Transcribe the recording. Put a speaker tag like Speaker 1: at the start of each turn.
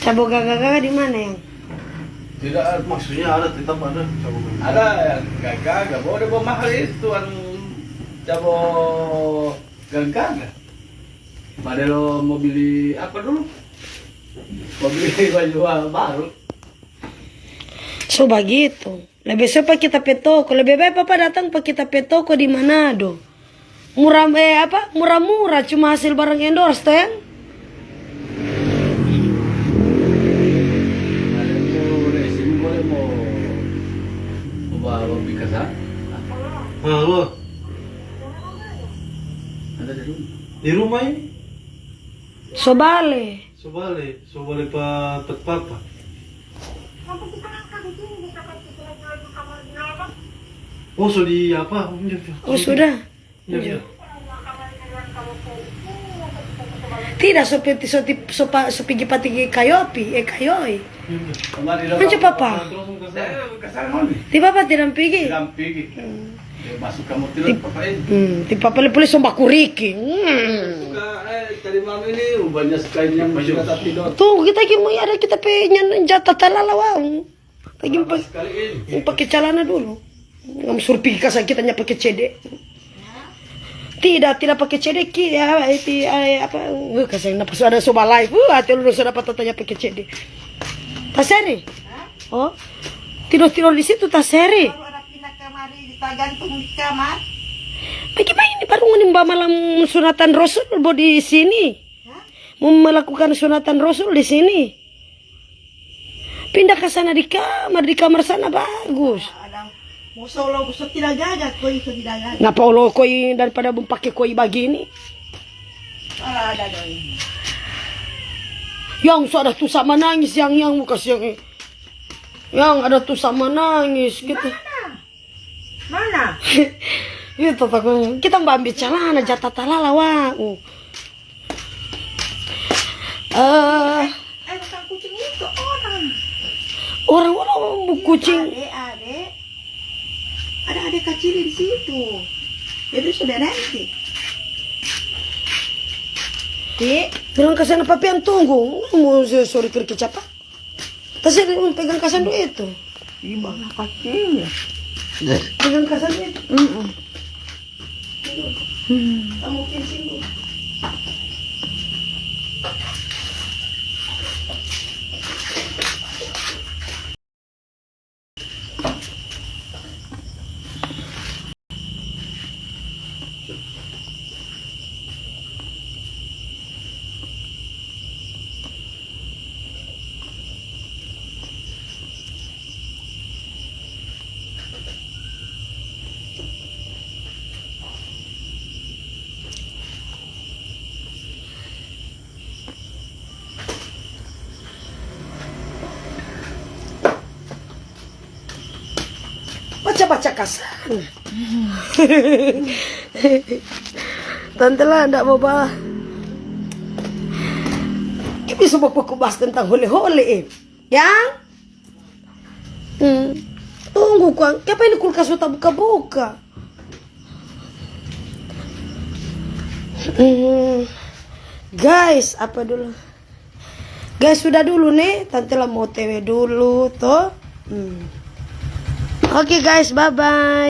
Speaker 1: Cabo gaga di mana yang?
Speaker 2: Tidak, maksudnya ada, tetap ada cabo gaga.
Speaker 3: Ada yang gagah, boleh bawa mahal itu an cabo gagah. Padahal lo mau beli apa dulu? Mau beli baju baru.
Speaker 1: So begitu. Lebih suka kita petoko. Lebih baik papa datang pak kita petoko di Manado. Murah murah-murah cuma hasil barang endorse tuh yang.
Speaker 2: Halo,
Speaker 3: Ada di rumah.
Speaker 2: di rumah ini?
Speaker 1: Sobale.
Speaker 2: Sobale pak papa. Oh, so di apa?
Speaker 1: Oh sudah.
Speaker 2: Iya.
Speaker 1: Tidak sopigi pati kayoi.
Speaker 3: Kemarin
Speaker 1: Anjo papa.
Speaker 3: Kasar mana?
Speaker 1: Ti papa tidak pergi.
Speaker 3: Tidak pergi. Masuk kamu tidak papa ini.
Speaker 1: Ti papa le boleh somba kuriki.
Speaker 3: Tadi malam ini banyak sekali yang masih tak tidur.
Speaker 1: Tuh kita mau ada kita pengen jatah talalawang. Lagi
Speaker 3: Sekali ini.
Speaker 1: pakai celana dulu. Ngam surpi kasar kita nya pakai CD. Tidak pakai CD ya itu apa kasar napa sudah soba live. Hati lu sudah dapat tanya pakai CD. Taseri? Oh. Tidur di situ taseri.
Speaker 4: Baru ada pindah kemari gantung di kamar.
Speaker 1: Bagaimana ini baru menimba malam sunatan Rasul di sini? Mau melakukan sunatan Rasul di sini? Pindah ke sana di kamar sana bagus.
Speaker 4: Ada mau solo tidak gagal, koi itu tidak gagal.
Speaker 1: Ngapa lo koi daripada pakai koi begini?
Speaker 4: Malah ada doi.
Speaker 1: Yang sudah tuh sama nangis yang muka siang. Yang ada tuh sama nangis gitu.
Speaker 4: Mana?
Speaker 1: Itu takut kita ambil celana jatah talala wang.
Speaker 4: Bukan kucing itu orang.
Speaker 1: Orang kucing.
Speaker 4: Adek. Ada adik kecil di situ. Itu sudah nanti.
Speaker 1: Bilang ke sana papi yang tunggu. Mau sorry kerja apa? Tasnya pegang kasan duit itu.
Speaker 4: Gimana kecil?
Speaker 1: Pegang kasan duit. Kamu sini. Baca kasan. Tante lah ndak mau bah. Kita bisa bahas tentang hole-hole yang tunggu kan. Kenapa ini kulkas sudah buka-buka? Guys, apa dulu? Guys, sudah dulu nih. Tante lah mau TW dulu toh. Oke guys, bye-bye.